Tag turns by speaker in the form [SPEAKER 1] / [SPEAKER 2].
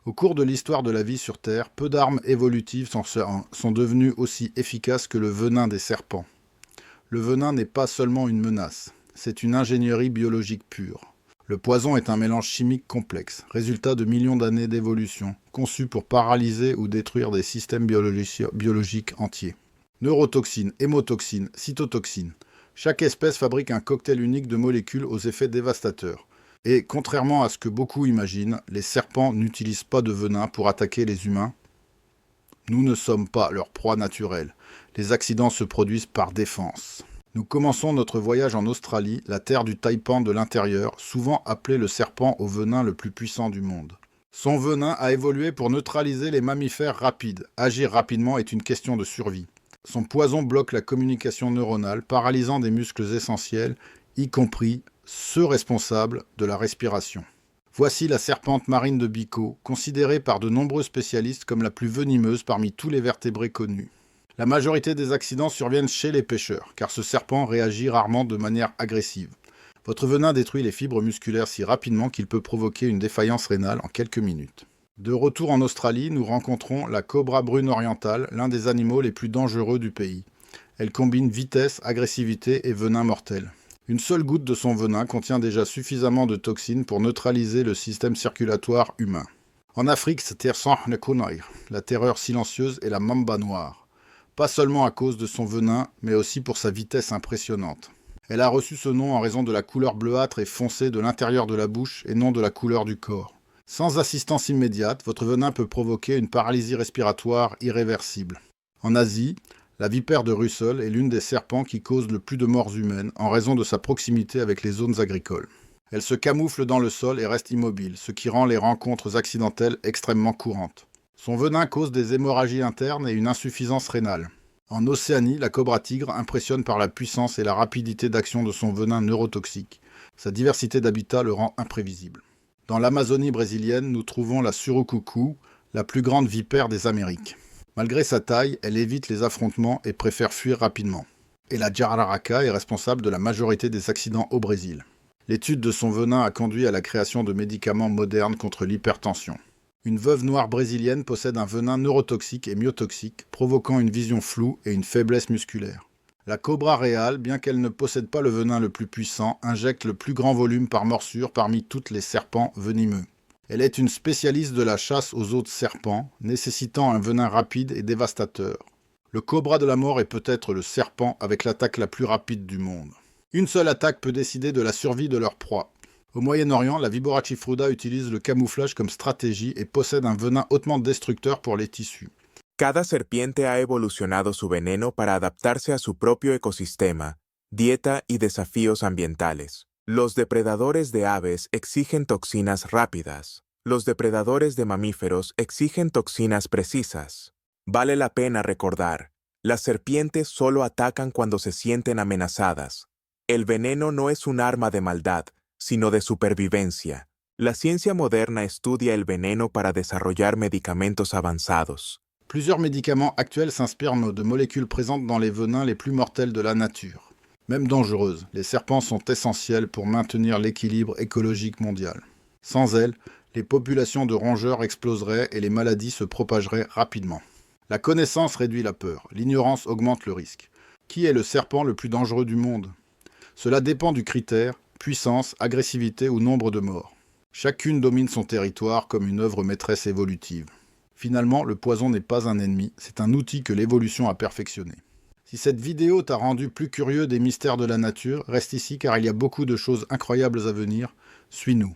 [SPEAKER 1] Au cours de l'histoire de la vie sur Terre, peu d'armes évolutives sont devenues aussi efficaces que le venin des serpents. Le venin n'est pas seulement une menace, c'est une ingénierie biologique pure. Le poison est un mélange chimique complexe, résultat de millions d'années d'évolution, conçu pour paralyser ou détruire des systèmes biologiques entiers. Neurotoxines, hémotoxines, cytotoxines. Chaque espèce fabrique un cocktail unique de molécules aux effets dévastateurs. Et contrairement à ce que beaucoup imaginent, les serpents n'utilisent pas de venin pour attaquer les humains. Nous ne sommes pas leur proie naturelle. Les accidents se produisent par défense. Nous commençons notre voyage en Australie, la terre du taipan de l'intérieur, souvent appelé le serpent au venin le plus puissant du monde. Son venin a évolué pour neutraliser les mammifères rapides. Agir rapidement est une question de survie. Son poison bloque la communication neuronale, paralysant des muscles essentiels, y compris ceux responsables de la respiration. Voici la serpente marine de Bicot, considérée par de nombreux spécialistes comme la plus venimeuse parmi tous les vertébrés connus. La majorité des accidents surviennent chez les pêcheurs, car ce serpent réagit rarement de manière agressive. Votre venin détruit les fibres musculaires si rapidement qu'il peut provoquer une défaillance rénale en quelques minutes. De retour en Australie, nous rencontrons la cobra brune orientale, l'un des animaux les plus dangereux du pays. Elle combine vitesse, agressivité et venin mortel. Une seule goutte de son venin contient déjà suffisamment de toxines pour neutraliser le système circulatoire humain. En Afrique, la terreur silencieuse est la mamba noire. Pas seulement à cause de son venin, mais aussi pour sa vitesse impressionnante. Elle a reçu ce nom en raison de la couleur bleuâtre et foncée de l'intérieur de la bouche et non de la couleur du corps. Sans assistance immédiate, votre venin peut provoquer une paralysie respiratoire irréversible. En Asie, la vipère de Russell est l'une des serpents qui causent le plus de morts humaines en raison de sa proximité avec les zones agricoles. Elle se camoufle dans le sol et reste immobile, ce qui rend les rencontres accidentelles extrêmement courantes. Son venin cause des hémorragies internes et une insuffisance rénale. En Océanie, la cobra tigre impressionne par la puissance et la rapidité d'action de son venin neurotoxique. Sa diversité d'habitats le rend imprévisible. Dans l'Amazonie brésilienne, nous trouvons la surucucu, la plus grande vipère des Amériques. Malgré sa taille, elle évite les affrontements et préfère fuir rapidement. Et la jararaca est responsable de la majorité des accidents au Brésil. L'étude de son venin a conduit à la création de médicaments modernes contre l'hypertension. Une veuve noire brésilienne possède un venin neurotoxique et myotoxique, provoquant une vision floue et une faiblesse musculaire. La cobra réale, bien qu'elle ne possède pas le venin le plus puissant, injecte le plus grand volume par morsure parmi toutes les serpents venimeux. Elle est une spécialiste de la chasse aux autres serpents, nécessitant un venin rapide et dévastateur. Le cobra de la mort est peut-être le serpent avec l'attaque la plus rapide du monde. Une seule attaque peut décider de la survie de leur proie. Au Moyen-Orient, la Vibora chifruda utilise le camouflage comme stratégie et possède un venin hautement destructeur pour les tissus.
[SPEAKER 2] Cada serpiente ha evolucionado su veneno para adaptarse a su propio ecosistema, dieta y desafíos ambientales. Los depredadores de aves exigen toxinas rápidas. Los depredadores de mamíferos exigen toxinas precisas. Vale la pena recordar, las serpientes solo atacan cuando se sienten amenazadas. El veneno no es un arma de maldad, sino de supervivencia. La ciencia moderna estudia el veneno para desarrollar medicamentos avanzados.
[SPEAKER 1] Plusieurs médicaments actuels s'inspirent de molécules présentes dans les venins les plus mortels de la nature. Même dangereuses, les serpents sont essentiels pour maintenir l'équilibre écologique mondial. Sans elles, les populations de rongeurs exploseraient et les maladies se propageraient rapidement. La connaissance réduit la peur, l'ignorance augmente le risque. Qui est le serpent le plus dangereux du monde? Cela dépend du critère, puissance, agressivité ou nombre de morts. Chacune domine son territoire comme une œuvre maîtresse évolutive. Finalement, le poison n'est pas un ennemi, c'est un outil que l'évolution a perfectionné. Si cette vidéo t'a rendu plus curieux des mystères de la nature, reste ici car il y a beaucoup de choses incroyables à venir. Suis-nous.